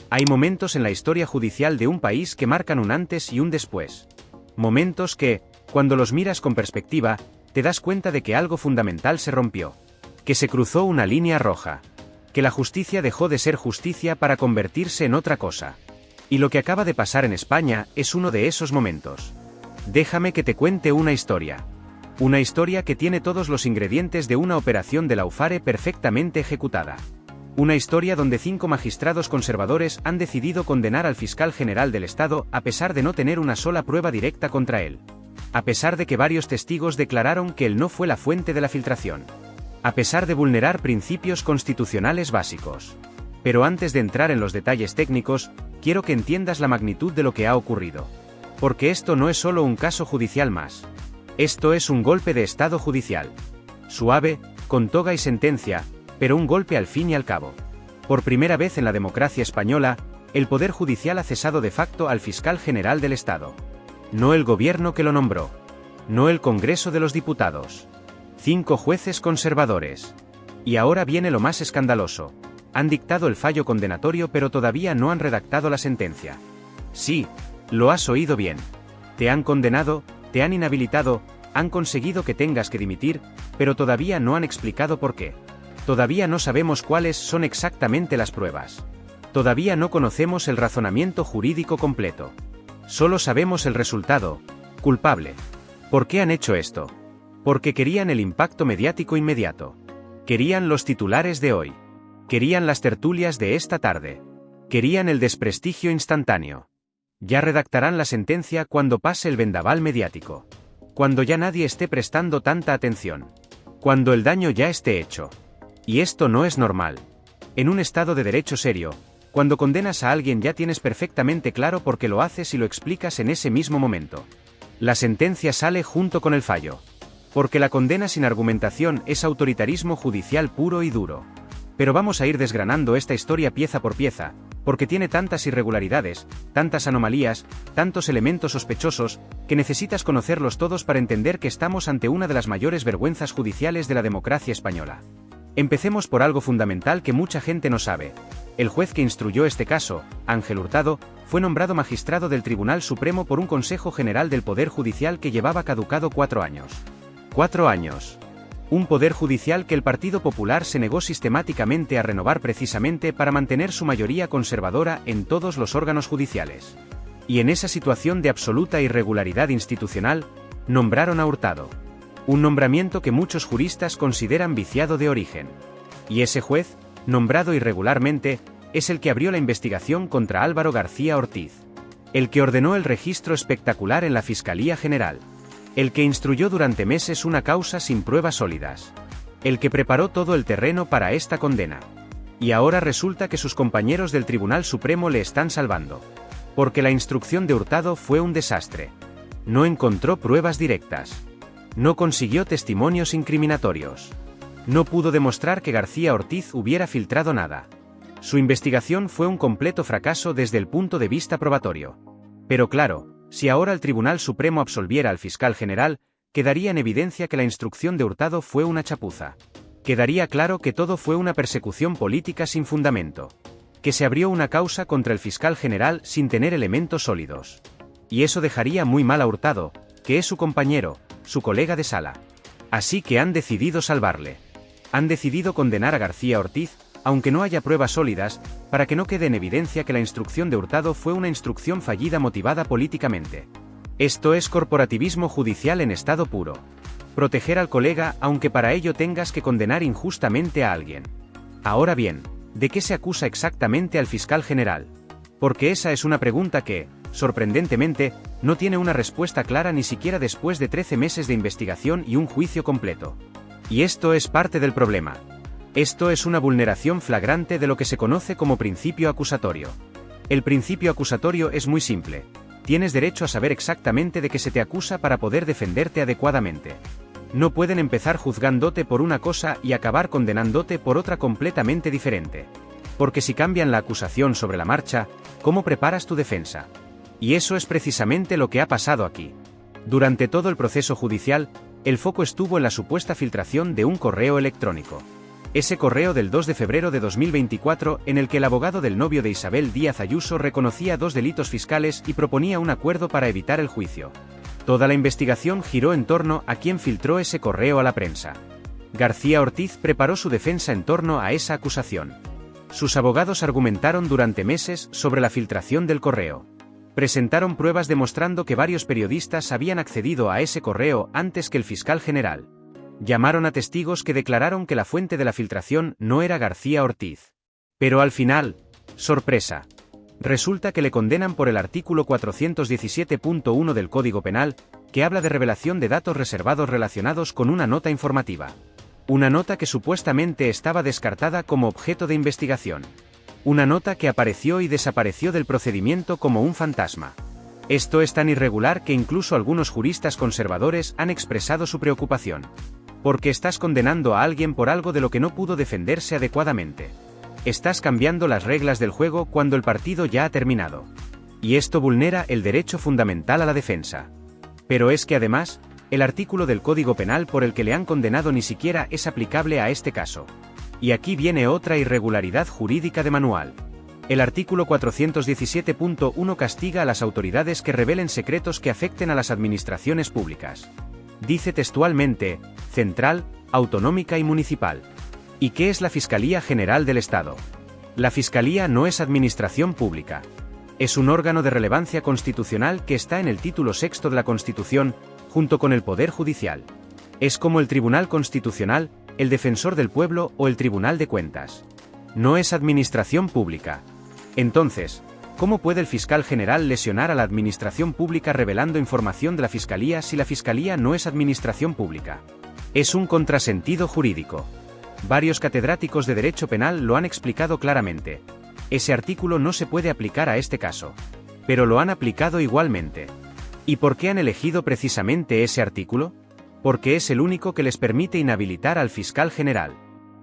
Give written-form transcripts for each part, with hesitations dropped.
Hay momentos en la historia judicial de un país que marcan un antes y un después. Momentos que, cuando los miras con perspectiva, te das cuenta de que algo fundamental se rompió. Que se cruzó una línea roja. Que la justicia dejó de ser justicia para convertirse en otra cosa. Y lo que acaba de pasar en España es uno de esos momentos. Déjame que te cuente una historia. Una historia que tiene todos los ingredientes de una operación de Lawfare perfectamente ejecutada. Una historia donde 5 magistrados conservadores han decidido condenar al fiscal general del Estado a pesar de no tener una sola prueba directa contra él. A pesar de que varios testigos declararon que él no fue la fuente de la filtración. A pesar de vulnerar principios constitucionales básicos. Pero antes de entrar en los detalles técnicos, quiero que entiendas la magnitud de lo que ha ocurrido. Porque esto no es solo un caso judicial más. Esto es un golpe de Estado judicial. Suave, con toga y sentencia, pero un golpe al fin y al cabo. Por primera vez en la democracia española, el Poder Judicial ha cesado de facto al fiscal general del Estado. No el gobierno que lo nombró. No el Congreso de los Diputados. 5 jueces conservadores. Y ahora viene lo más escandaloso. Han dictado el fallo condenatorio pero todavía no han redactado la sentencia. Sí, lo has oído bien. Te han condenado, te han inhabilitado, han conseguido que tengas que dimitir, pero todavía no han explicado por qué. Todavía no sabemos cuáles son exactamente las pruebas. Todavía no conocemos el razonamiento jurídico completo. Solo sabemos el resultado: culpable. ¿Por qué han hecho esto? Porque querían el impacto mediático inmediato. Querían los titulares de hoy. Querían las tertulias de esta tarde. Querían el desprestigio instantáneo. Ya redactarán la sentencia cuando pase el vendaval mediático. Cuando ya nadie esté prestando tanta atención. Cuando el daño ya esté hecho. Y esto no es normal. En un Estado de derecho serio, cuando condenas a alguien ya tienes perfectamente claro por qué lo haces y lo explicas en ese mismo momento. La sentencia sale junto con el fallo. Porque la condena sin argumentación es autoritarismo judicial puro y duro. Pero vamos a ir desgranando esta historia pieza por pieza, porque tiene tantas irregularidades, tantas anomalías, tantos elementos sospechosos, que necesitas conocerlos todos para entender que estamos ante una de las mayores vergüenzas judiciales de la democracia española. Empecemos por algo fundamental que mucha gente no sabe. El juez que instruyó este caso, Ángel Hurtado, fue nombrado magistrado del Tribunal Supremo por un Consejo General del Poder Judicial que llevaba caducado 4 años. 4 años. Un Poder Judicial que el Partido Popular se negó sistemáticamente a renovar precisamente para mantener su mayoría conservadora en todos los órganos judiciales. Y en esa situación de absoluta irregularidad institucional, nombraron a Hurtado. Un nombramiento que muchos juristas consideran viciado de origen. Y ese juez, nombrado irregularmente, es el que abrió la investigación contra Álvaro García Ortiz. El que ordenó el registro espectacular en la Fiscalía General. El que instruyó durante meses una causa sin pruebas sólidas. El que preparó todo el terreno para esta condena. Y ahora resulta que sus compañeros del Tribunal Supremo le están salvando. Porque la instrucción de Hurtado fue un desastre. No encontró pruebas directas. No consiguió testimonios incriminatorios. No pudo demostrar que García Ortiz hubiera filtrado nada. Su investigación fue un completo fracaso desde el punto de vista probatorio. Pero claro, si ahora el Tribunal Supremo absolviera al fiscal general, quedaría en evidencia que la instrucción de Hurtado fue una chapuza. Quedaría claro que todo fue una persecución política sin fundamento. Que se abrió una causa contra el fiscal general sin tener elementos sólidos. Y eso dejaría muy mal a Hurtado, que es su compañero, su colega de sala. Así que han decidido salvarle. Han decidido condenar a García Ortiz, aunque no haya pruebas sólidas, para que no quede en evidencia que la instrucción de Hurtado fue una instrucción fallida motivada políticamente. Esto es corporativismo judicial en estado puro. Proteger al colega aunque para ello tengas que condenar injustamente a alguien. Ahora bien, ¿de qué se acusa exactamente al fiscal general? Porque esa es una pregunta que, sorprendentemente, no tiene una respuesta clara ni siquiera después de 13 meses de investigación y un juicio completo. Y esto es parte del problema. Esto es una vulneración flagrante de lo que se conoce como principio acusatorio. El principio acusatorio es muy simple. Tienes derecho a saber exactamente de qué se te acusa para poder defenderte adecuadamente. No pueden empezar juzgándote por una cosa y acabar condenándote por otra completamente diferente. Porque si cambian la acusación sobre la marcha, ¿cómo preparas tu defensa? Y eso es precisamente lo que ha pasado aquí. Durante todo el proceso judicial, el foco estuvo en la supuesta filtración de un correo electrónico. Ese correo del 2 de febrero de 2024 en el que el abogado del novio de Isabel Díaz Ayuso reconocía 2 delitos fiscales y proponía un acuerdo para evitar el juicio. Toda la investigación giró en torno a quién filtró ese correo a la prensa. García Ortiz preparó su defensa en torno a esa acusación. Sus abogados argumentaron durante meses sobre la filtración del correo. Presentaron pruebas demostrando que varios periodistas habían accedido a ese correo antes que el fiscal general. Llamaron a testigos que declararon que la fuente de la filtración no era García Ortiz. Pero al final, sorpresa. Resulta que le condenan por el artículo 417.1 del Código Penal, que habla de revelación de datos reservados relacionados con una nota informativa. Una nota que supuestamente estaba descartada como objeto de investigación. Una nota que apareció y desapareció del procedimiento como un fantasma. Esto es tan irregular que incluso algunos juristas conservadores han expresado su preocupación. Porque estás condenando a alguien por algo de lo que no pudo defenderse adecuadamente. Estás cambiando las reglas del juego cuando el partido ya ha terminado. Y esto vulnera el derecho fundamental a la defensa. Pero es que además, el artículo del Código Penal por el que le han condenado ni siquiera es aplicable a este caso. Y aquí viene otra irregularidad jurídica de manual. El artículo 417.1 castiga a las autoridades que revelen secretos que afecten a las administraciones públicas. Dice textualmente, central, autonómica y municipal. ¿Y qué es la Fiscalía General del Estado? La Fiscalía no es administración pública. Es un órgano de relevancia constitucional que está en el título 6 de la Constitución, junto con el Poder Judicial. Es como el Tribunal Constitucional, el Defensor del Pueblo o el Tribunal de Cuentas. No es administración pública. Entonces, ¿cómo puede el fiscal general lesionar a la administración pública revelando información de la Fiscalía si la Fiscalía no es administración pública? Es un contrasentido jurídico. Varios catedráticos de Derecho Penal lo han explicado claramente. Ese artículo no se puede aplicar a este caso. Pero lo han aplicado igualmente. ¿Y por qué han elegido precisamente ese artículo? Porque es el único que les permite inhabilitar al fiscal general.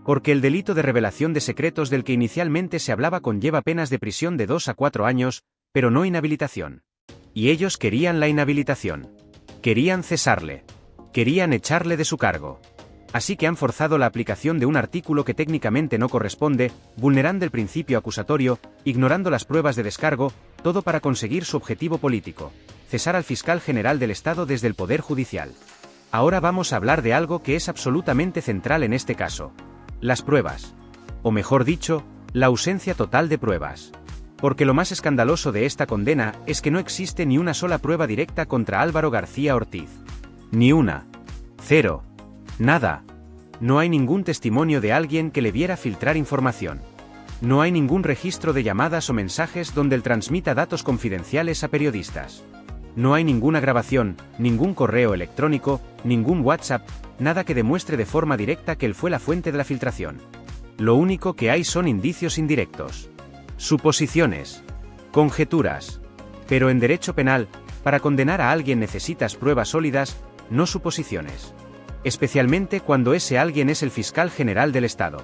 Porque el delito de revelación de secretos del que inicialmente se hablaba conlleva penas de prisión de 2 a 4 años, pero no inhabilitación. Y ellos querían la inhabilitación. Querían cesarle. Querían echarle de su cargo. Así que han forzado la aplicación de un artículo que técnicamente no corresponde, vulnerando el principio acusatorio, ignorando las pruebas de descargo, todo para conseguir su objetivo político: cesar al fiscal general del Estado desde el Poder Judicial. Ahora vamos a hablar de algo que es absolutamente central en este caso: las pruebas. O mejor dicho, la ausencia total de pruebas. Porque lo más escandaloso de esta condena es que no existe ni una sola prueba directa contra Álvaro García Ortiz. Ni una. Cero. Nada. No hay ningún testimonio de alguien que le viera filtrar información. No hay ningún registro de llamadas o mensajes donde él transmita datos confidenciales a periodistas. No hay ninguna grabación, ningún correo electrónico, ningún WhatsApp, nada que demuestre de forma directa que él fue la fuente de la filtración. Lo único que hay son indicios indirectos. Suposiciones. Conjeturas. Pero en derecho penal, para condenar a alguien necesitas pruebas sólidas, no suposiciones. Especialmente cuando ese alguien es el fiscal general del Estado.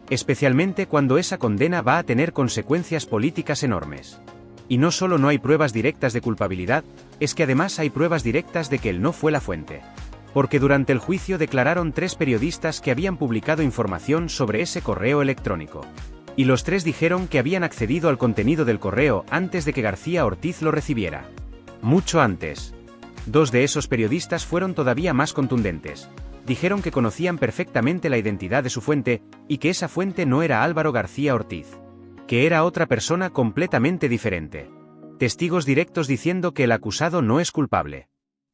Especialmente cuando esa condena va a tener consecuencias políticas enormes. Y no solo no hay pruebas directas de culpabilidad, es que además hay pruebas directas de que él no fue la fuente. Porque durante el juicio declararon 3 periodistas que habían publicado información sobre ese correo electrónico. Y los 3 dijeron que habían accedido al contenido del correo antes de que García Ortiz lo recibiera. Mucho antes. 2 de esos periodistas fueron todavía más contundentes. Dijeron que conocían perfectamente la identidad de su fuente, y que esa fuente no era Álvaro García Ortiz. Que era otra persona completamente diferente. Testigos directos diciendo que el acusado no es culpable.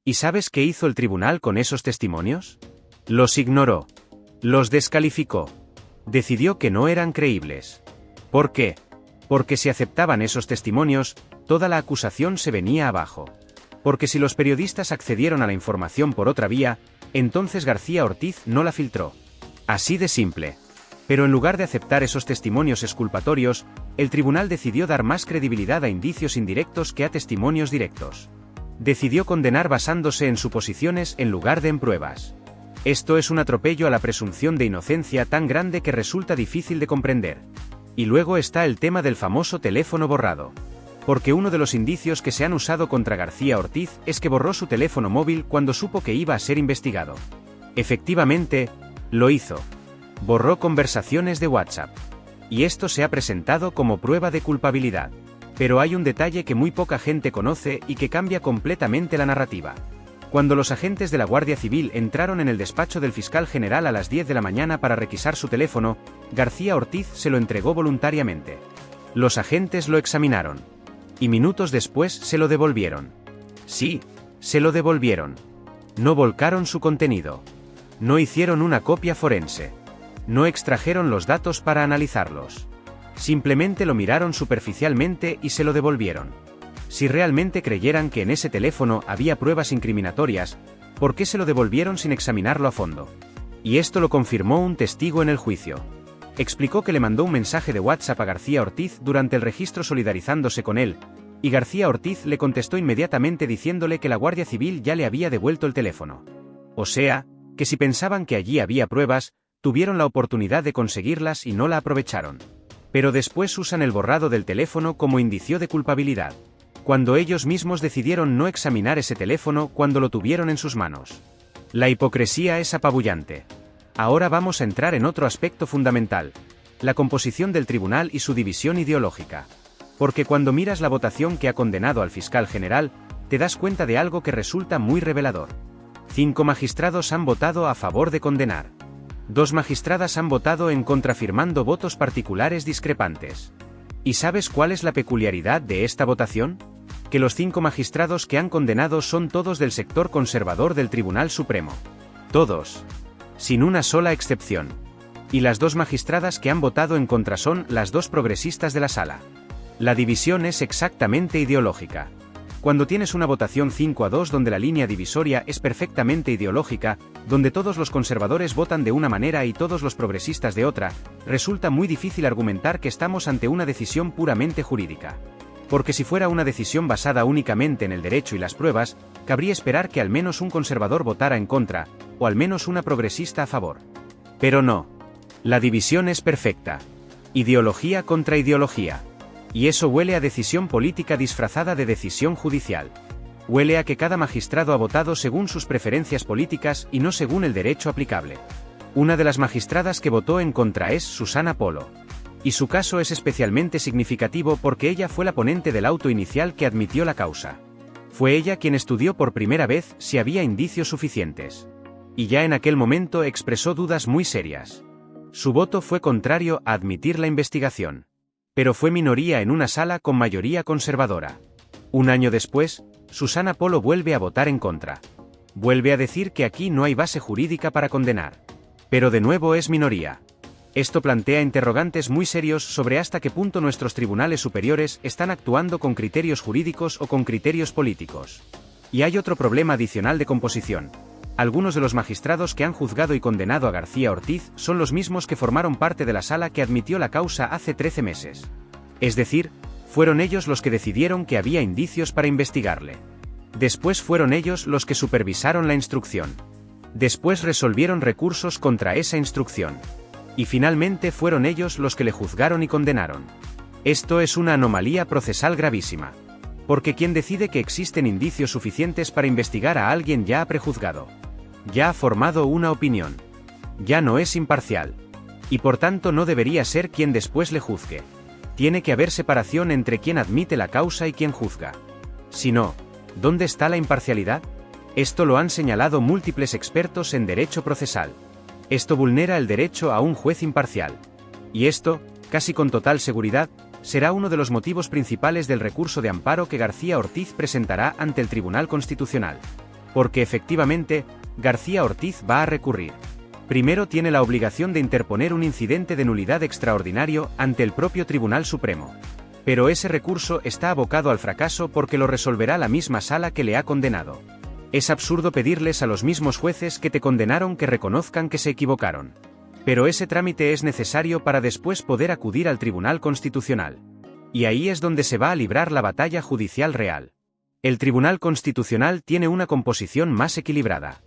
¿Y sabes qué hizo el tribunal con esos testimonios? Los ignoró. Los descalificó. Decidió que no eran creíbles. ¿Por qué? Porque si aceptaban esos testimonios, toda la acusación se venía abajo. Porque si los periodistas accedieron a la información por otra vía, entonces García Ortiz no la filtró. Así de simple. Pero en lugar de aceptar esos testimonios exculpatorios, el tribunal decidió dar más credibilidad a indicios indirectos que a testimonios directos. Decidió condenar basándose en suposiciones en lugar de en pruebas. Esto es un atropello a la presunción de inocencia tan grande que resulta difícil de comprender. Y luego está el tema del famoso teléfono borrado. Porque uno de los indicios que se han usado contra García Ortiz es que borró su teléfono móvil cuando supo que iba a ser investigado. Efectivamente, lo hizo. Borró conversaciones de WhatsApp. Y esto se ha presentado como prueba de culpabilidad. Pero hay un detalle que muy poca gente conoce y que cambia completamente la narrativa. Cuando los agentes de la Guardia Civil entraron en el despacho del fiscal general a las 10 de la mañana para requisar su teléfono, García Ortiz se lo entregó voluntariamente. Los agentes lo examinaron. Y minutos después se lo devolvieron. Sí, se lo devolvieron. No volcaron su contenido. No hicieron una copia forense. No extrajeron los datos para analizarlos. Simplemente lo miraron superficialmente y se lo devolvieron. Si realmente creyeran que en ese teléfono había pruebas incriminatorias, ¿por qué se lo devolvieron sin examinarlo a fondo? Y esto lo confirmó un testigo en el juicio. Explicó que le mandó un mensaje de WhatsApp a García Ortiz durante el registro solidarizándose con él, y García Ortiz le contestó inmediatamente diciéndole que la Guardia Civil ya le había devuelto el teléfono. O sea, que si pensaban que allí había pruebas, tuvieron la oportunidad de conseguirlas y no la aprovecharon. Pero después usan el borrado del teléfono como indicio de culpabilidad, cuando ellos mismos decidieron no examinar ese teléfono cuando lo tuvieron en sus manos. La hipocresía es apabullante. Ahora vamos a entrar en otro aspecto fundamental: la composición del tribunal y su división ideológica. Porque cuando miras la votación que ha condenado al fiscal general, te das cuenta de algo que resulta muy revelador. 5 magistrados han votado a favor de condenar. 2 magistradas han votado en contra firmando votos particulares discrepantes. ¿Y sabes cuál es la peculiaridad de esta votación? Que los 5 magistrados que han condenado son todos del sector conservador del Tribunal Supremo. Todos. Sin una sola excepción. Y las 2 magistradas que han votado en contra son las 2 progresistas de la sala. La división es exactamente ideológica. Cuando tienes una votación 5-2 donde la línea divisoria es perfectamente ideológica, donde todos los conservadores votan de una manera y todos los progresistas de otra, resulta muy difícil argumentar que estamos ante una decisión puramente jurídica. Porque si fuera una decisión basada únicamente en el derecho y las pruebas, cabría esperar que al menos un conservador votara en contra, o al menos una progresista a favor. Pero no. La división es perfecta. Ideología contra ideología. Y eso huele a decisión política disfrazada de decisión judicial. Huele a que cada magistrado ha votado según sus preferencias políticas y no según el derecho aplicable. Una de las magistradas que votó en contra es Susana Polo. Y su caso es especialmente significativo porque ella fue la ponente del auto inicial que admitió la causa. Fue ella quien estudió por primera vez si había indicios suficientes. Y ya en aquel momento expresó dudas muy serias. Su voto fue contrario a admitir la investigación. Pero fue minoría en una sala con mayoría conservadora. Un año después, Susana Polo vuelve a votar en contra. Vuelve a decir que aquí no hay base jurídica para condenar. Pero de nuevo es minoría. Esto plantea interrogantes muy serios sobre hasta qué punto nuestros tribunales superiores están actuando con criterios jurídicos o con criterios políticos. Y hay otro problema adicional de composición. Algunos de los magistrados que han juzgado y condenado a García Ortiz son los mismos que formaron parte de la sala que admitió la causa hace 13 meses. Es decir, fueron ellos los que decidieron que había indicios para investigarle. Después fueron ellos los que supervisaron la instrucción. Después resolvieron recursos contra esa instrucción. Y finalmente fueron ellos los que le juzgaron y condenaron. Esto es una anomalía procesal gravísima. Porque quien decide que existen indicios suficientes para investigar a alguien ya ha prejuzgado. Ya ha formado una opinión. Ya no es imparcial. Y por tanto no debería ser quien después le juzgue. Tiene que haber separación entre quien admite la causa y quien juzga. Si no, ¿dónde está la imparcialidad? Esto lo han señalado múltiples expertos en derecho procesal. Esto vulnera el derecho a un juez imparcial. Y esto, casi con total seguridad, será uno de los motivos principales del recurso de amparo que García Ortiz presentará ante el Tribunal Constitucional. Porque efectivamente, García Ortiz va a recurrir. Primero tiene la obligación de interponer un incidente de nulidad extraordinario ante el propio Tribunal Supremo. Pero ese recurso está abocado al fracaso porque lo resolverá la misma sala que le ha condenado. Es absurdo pedirles a los mismos jueces que te condenaron que reconozcan que se equivocaron. Pero ese trámite es necesario para después poder acudir al Tribunal Constitucional. Y ahí es donde se va a librar la batalla judicial real. El Tribunal Constitucional tiene una composición más equilibrada.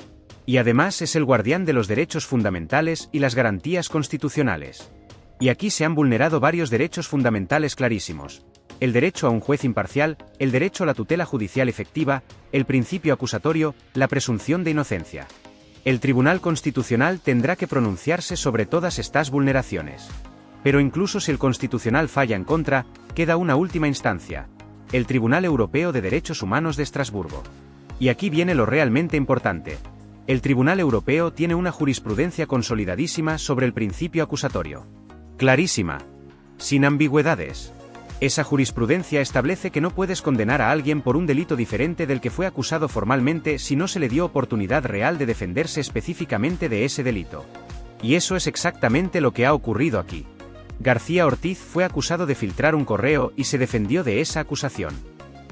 Y además es el guardián de los derechos fundamentales y las garantías constitucionales. Y aquí se han vulnerado varios derechos fundamentales clarísimos. El derecho a un juez imparcial, el derecho a la tutela judicial efectiva, el principio acusatorio, la presunción de inocencia. El Tribunal Constitucional tendrá que pronunciarse sobre todas estas vulneraciones. Pero incluso si el Constitucional falla en contra, queda una última instancia: el Tribunal Europeo de Derechos Humanos de Estrasburgo. Y aquí viene lo realmente importante. El Tribunal Europeo tiene una jurisprudencia consolidadísima sobre el principio acusatorio. Clarísima. Sin ambigüedades. Esa jurisprudencia establece que no puedes condenar a alguien por un delito diferente del que fue acusado formalmente si no se le dio oportunidad real de defenderse específicamente de ese delito. Y eso es exactamente lo que ha ocurrido aquí. García Ortiz fue acusado de filtrar un correo y se defendió de esa acusación.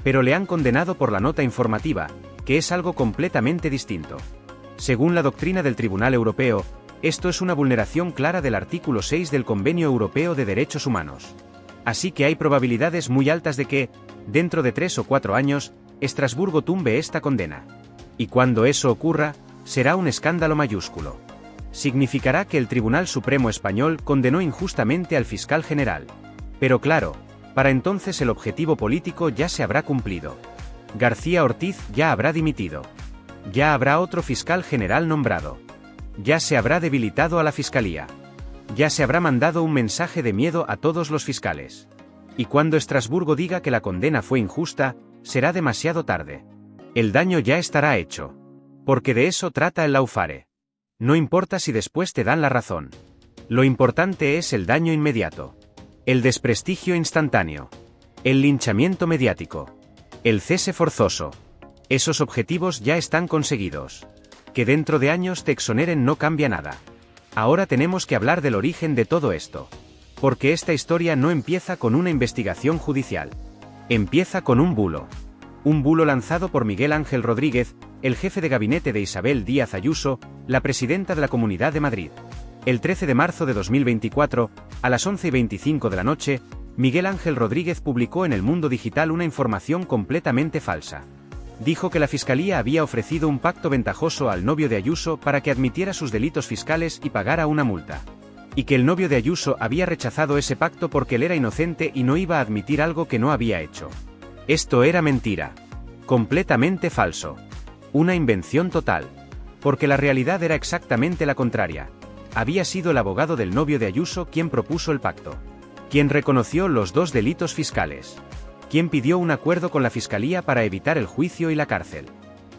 Pero le han condenado por la nota informativa, que es algo completamente distinto. Según la doctrina del Tribunal Europeo, esto es una vulneración clara del artículo 6 del Convenio Europeo de Derechos Humanos. Así que hay probabilidades muy altas de que, dentro de 3 o 4 años, Estrasburgo tumbe esta condena. Y cuando eso ocurra, será un escándalo mayúsculo. Significará que el Tribunal Supremo Español condenó injustamente al fiscal general. Pero claro, para entonces el objetivo político ya se habrá cumplido. García Ortiz ya habrá dimitido. Ya habrá otro fiscal general nombrado. Ya se habrá debilitado a la fiscalía. Ya se habrá mandado un mensaje de miedo a todos los fiscales. Y cuando Estrasburgo diga que la condena fue injusta, será demasiado tarde. El daño ya estará hecho. Porque de eso trata el lawfare. No importa si después te dan la razón. Lo importante es el daño inmediato. El desprestigio instantáneo. El linchamiento mediático. El cese forzoso. Esos objetivos ya están conseguidos. Que dentro de años te exoneren no cambia nada. Ahora tenemos que hablar del origen de todo esto. Porque esta historia no empieza con una investigación judicial. Empieza con un bulo. Un bulo lanzado por Miguel Ángel Rodríguez, el jefe de gabinete de Isabel Díaz Ayuso, la presidenta de la Comunidad de Madrid. El 13 de marzo de 2024, a las 11:25 de la noche, Miguel Ángel Rodríguez publicó en El Mundo Digital una información completamente falsa. Dijo que la Fiscalía había ofrecido un pacto ventajoso al novio de Ayuso para que admitiera sus delitos fiscales y pagara una multa. Y que el novio de Ayuso había rechazado ese pacto porque él era inocente y no iba a admitir algo que no había hecho. Esto era mentira. Completamente falso. Una invención total. Porque la realidad era exactamente la contraria. Había sido el abogado del novio de Ayuso quien propuso el pacto. Quien reconoció los 2 delitos fiscales. Quien pidió un acuerdo con la Fiscalía para evitar el juicio y la cárcel.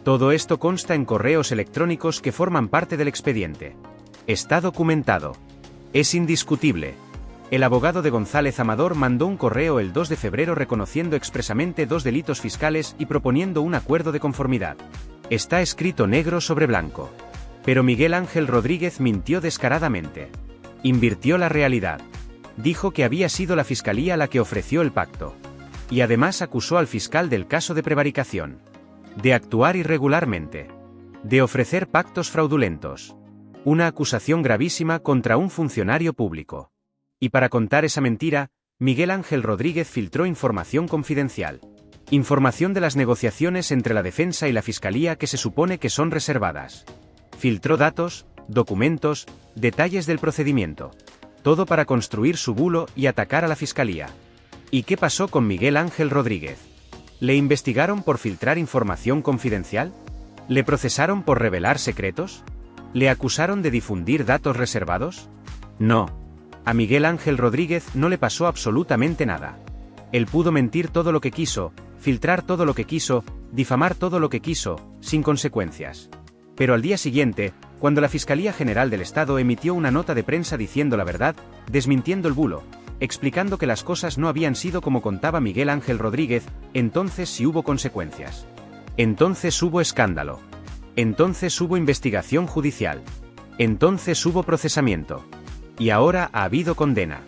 Todo esto consta en correos electrónicos que forman parte del expediente. Está documentado. Es indiscutible. El abogado de González Amador mandó un correo el 2 de febrero reconociendo expresamente 2 delitos fiscales y proponiendo un acuerdo de conformidad. Está escrito negro sobre blanco. Pero Miguel Ángel Rodríguez mintió descaradamente. Invirtió la realidad. Dijo que había sido la Fiscalía la que ofreció el pacto. Y además acusó al fiscal del caso de prevaricación. De actuar irregularmente. De ofrecer pactos fraudulentos. Una acusación gravísima contra un funcionario público. Y para contar esa mentira, Miguel Ángel Rodríguez filtró información confidencial. Información de las negociaciones entre la defensa y la Fiscalía que se supone que son reservadas. Filtró datos, documentos, detalles del procedimiento. Todo para construir su bulo y atacar a la Fiscalía. ¿Y qué pasó con Miguel Ángel Rodríguez? ¿Le investigaron por filtrar información confidencial? ¿Le procesaron por revelar secretos? ¿Le acusaron de difundir datos reservados? No. A Miguel Ángel Rodríguez no le pasó absolutamente nada. Él pudo mentir todo lo que quiso, filtrar todo lo que quiso, difamar todo lo que quiso, sin consecuencias. Pero al día siguiente, cuando la Fiscalía General del Estado emitió una nota de prensa diciendo la verdad, desmintiendo el bulo, explicando que las cosas no habían sido como contaba Miguel Ángel Rodríguez, entonces sí hubo consecuencias. Entonces hubo escándalo. Entonces hubo investigación judicial. Entonces hubo procesamiento. Y ahora ha habido condena.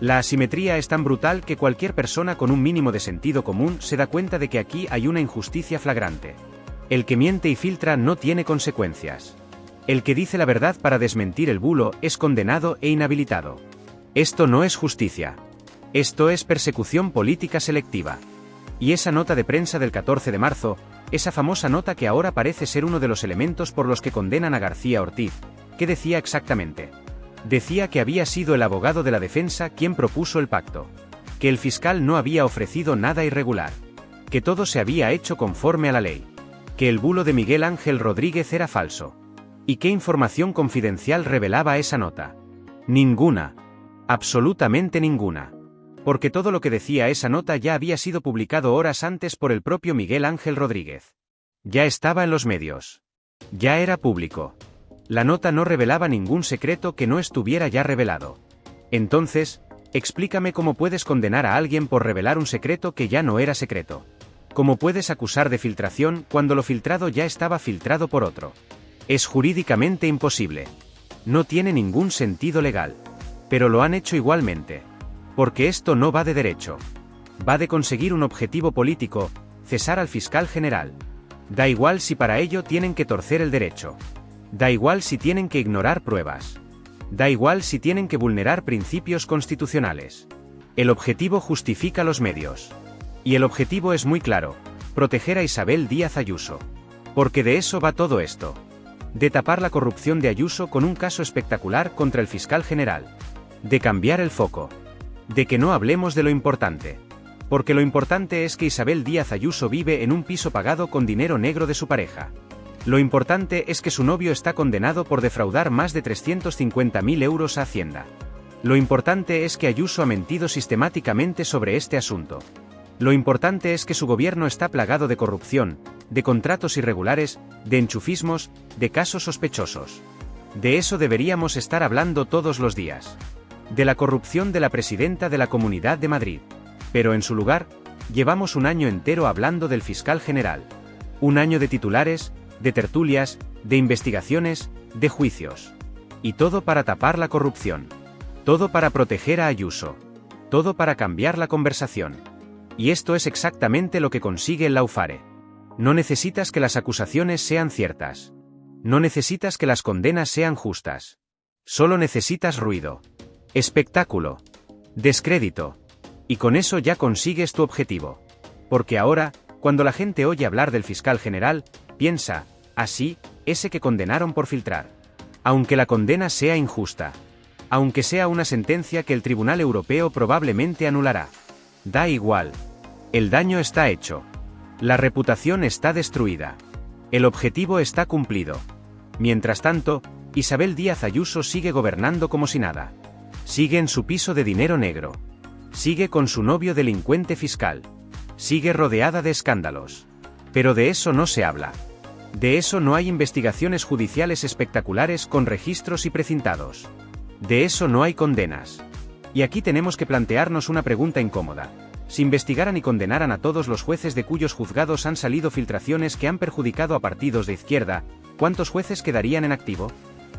La asimetría es tan brutal que cualquier persona con un mínimo de sentido común se da cuenta de que aquí hay una injusticia flagrante. El que miente y filtra no tiene consecuencias. El que dice la verdad para desmentir el bulo es condenado e inhabilitado. Esto no es justicia. Esto es persecución política selectiva. Y esa nota de prensa del 14 de marzo, esa famosa nota que ahora parece ser uno de los elementos por los que condenan a García Ortiz, ¿qué decía exactamente? Decía que había sido el abogado de la defensa quien propuso el pacto. Que el fiscal no había ofrecido nada irregular. Que todo se había hecho conforme a la ley. Que el bulo de Miguel Ángel Rodríguez era falso. ¿Y qué información confidencial revelaba esa nota? Ninguna. Absolutamente ninguna. Porque todo lo que decía esa nota ya había sido publicado horas antes por el propio Miguel Ángel Rodríguez. Ya estaba en los medios. Ya era público. La nota no revelaba ningún secreto que no estuviera ya revelado. Entonces, explícame cómo puedes condenar a alguien por revelar un secreto que ya no era secreto. ¿Cómo puedes acusar de filtración cuando lo filtrado ya estaba filtrado por otro? Es jurídicamente imposible. No tiene ningún sentido legal. Pero lo han hecho igualmente. Porque esto no va de derecho. Va de conseguir un objetivo político, cesar al fiscal general. Da igual si para ello tienen que torcer el derecho. Da igual si tienen que ignorar pruebas. Da igual si tienen que vulnerar principios constitucionales. El objetivo justifica los medios. Y el objetivo es muy claro: proteger a Isabel Díaz Ayuso. Porque de eso va todo esto. De tapar la corrupción de Ayuso con un caso espectacular contra el fiscal general. De cambiar el foco. De que no hablemos de lo importante. Porque lo importante es que Isabel Díaz Ayuso vive en un piso pagado con dinero negro de su pareja. Lo importante es que su novio está condenado por defraudar más de 350.000 euros a Hacienda. Lo importante es que Ayuso ha mentido sistemáticamente sobre este asunto. Lo importante es que su gobierno está plagado de corrupción, de contratos irregulares, de enchufismos, de casos sospechosos. De eso deberíamos estar hablando todos los días. De la corrupción de la presidenta de la Comunidad de Madrid. Pero en su lugar, llevamos un año entero hablando del fiscal general. Un año de titulares, de tertulias, de investigaciones, de juicios. Y todo para tapar la corrupción. Todo para proteger a Ayuso. Todo para cambiar la conversación. Y esto es exactamente lo que consigue el Laufare. No necesitas que las acusaciones sean ciertas. No necesitas que las condenas sean justas. Solo necesitas ruido. Espectáculo. Descrédito. Y con eso ya consigues tu objetivo. Porque ahora, cuando la gente oye hablar del fiscal general, piensa: así, ese que condenaron por filtrar. Aunque la condena sea injusta. Aunque sea una sentencia que el Tribunal Europeo probablemente anulará. Da igual. El daño está hecho. La reputación está destruida. El objetivo está cumplido. Mientras tanto, Isabel Díaz Ayuso sigue gobernando como si nada. Sigue en su piso de dinero negro. Sigue con su novio delincuente fiscal. Sigue rodeada de escándalos. Pero de eso no se habla. De eso no hay investigaciones judiciales espectaculares con registros y precintados. De eso no hay condenas. Y aquí tenemos que plantearnos una pregunta incómoda. Si investigaran y condenaran a todos los jueces de cuyos juzgados han salido filtraciones que han perjudicado a partidos de izquierda, ¿cuántos jueces quedarían en activo?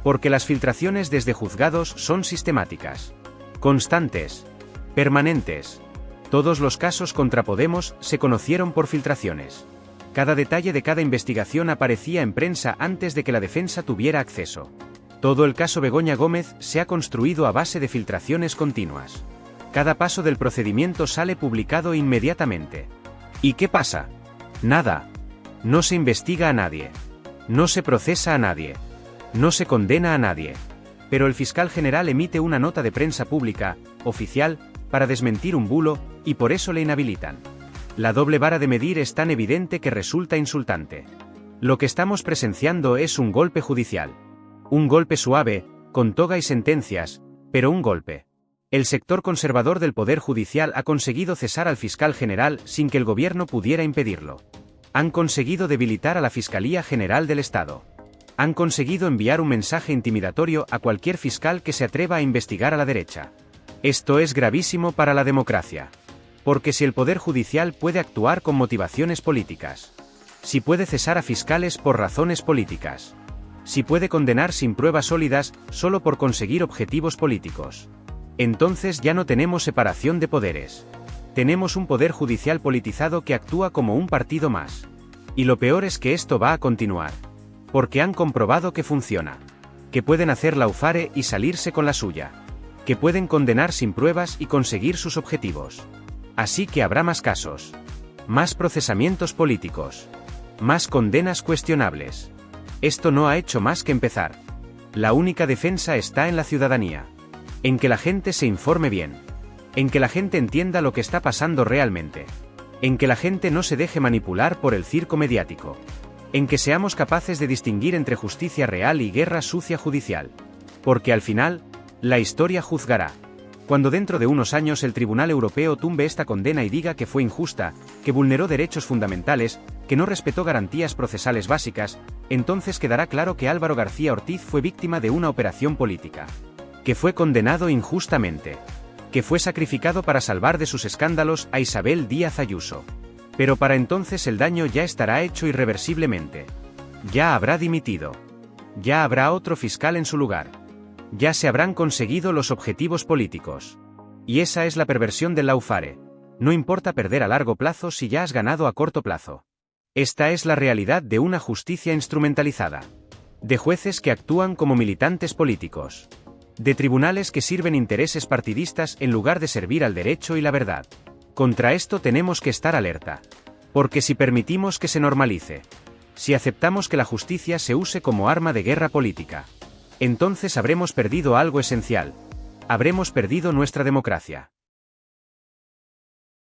Porque las filtraciones desde juzgados son sistemáticas. Constantes. Permanentes. Todos los casos contra Podemos se conocieron por filtraciones. Cada detalle de cada investigación aparecía en prensa antes de que la defensa tuviera acceso. Todo el caso Begoña Gómez se ha construido a base de filtraciones continuas. Cada paso del procedimiento sale publicado inmediatamente. ¿Y qué pasa? Nada. No se investiga a nadie. No se procesa a nadie. No se condena a nadie. Pero el fiscal general emite una nota de prensa pública, oficial, para desmentir un bulo, y por eso le inhabilitan. La doble vara de medir es tan evidente que resulta insultante. Lo que estamos presenciando es un golpe judicial. Un golpe suave, con toga y sentencias, pero un golpe. El sector conservador del Poder Judicial ha conseguido cesar al fiscal general sin que el gobierno pudiera impedirlo. Han conseguido debilitar a la Fiscalía General del Estado. Han conseguido enviar un mensaje intimidatorio a cualquier fiscal que se atreva a investigar a la derecha. Esto es gravísimo para la democracia. Porque si el Poder Judicial puede actuar con motivaciones políticas, si puede cesar a fiscales por razones políticas, si puede condenar sin pruebas sólidas solo por conseguir objetivos políticos, entonces ya no tenemos separación de poderes. Tenemos un Poder Judicial politizado que actúa como un partido más. Y lo peor es que esto va a continuar. Porque han comprobado que funciona. Que pueden hacer Laufare y salirse con la suya. Que pueden condenar sin pruebas y conseguir sus objetivos. Así que habrá más casos. Más procesamientos políticos. Más condenas cuestionables. Esto no ha hecho más que empezar. La única defensa está en la ciudadanía. En que la gente se informe bien. En que la gente entienda lo que está pasando realmente. En que la gente no se deje manipular por el circo mediático. En que seamos capaces de distinguir entre justicia real y guerra sucia judicial. Porque al final, la historia juzgará. Cuando dentro de unos años el Tribunal Europeo tumbe esta condena y diga que fue injusta, que vulneró derechos fundamentales, que no respetó garantías procesales básicas, entonces quedará claro que Álvaro García Ortiz fue víctima de una operación política. Que fue condenado injustamente. Que fue sacrificado para salvar de sus escándalos a Isabel Díaz Ayuso. Pero para entonces el daño ya estará hecho irreversiblemente. Ya habrá dimitido. Ya habrá otro fiscal en su lugar. Ya se habrán conseguido los objetivos políticos. Y esa es la perversión del lawfare. No importa perder a largo plazo si ya has ganado a corto plazo. Esta es la realidad de una justicia instrumentalizada. De jueces que actúan como militantes políticos. De tribunales que sirven intereses partidistas en lugar de servir al derecho y la verdad. Contra esto tenemos que estar alerta. Porque si permitimos que se normalice, si aceptamos que la justicia se use como arma de guerra política, entonces habremos perdido algo esencial. Habremos perdido nuestra democracia.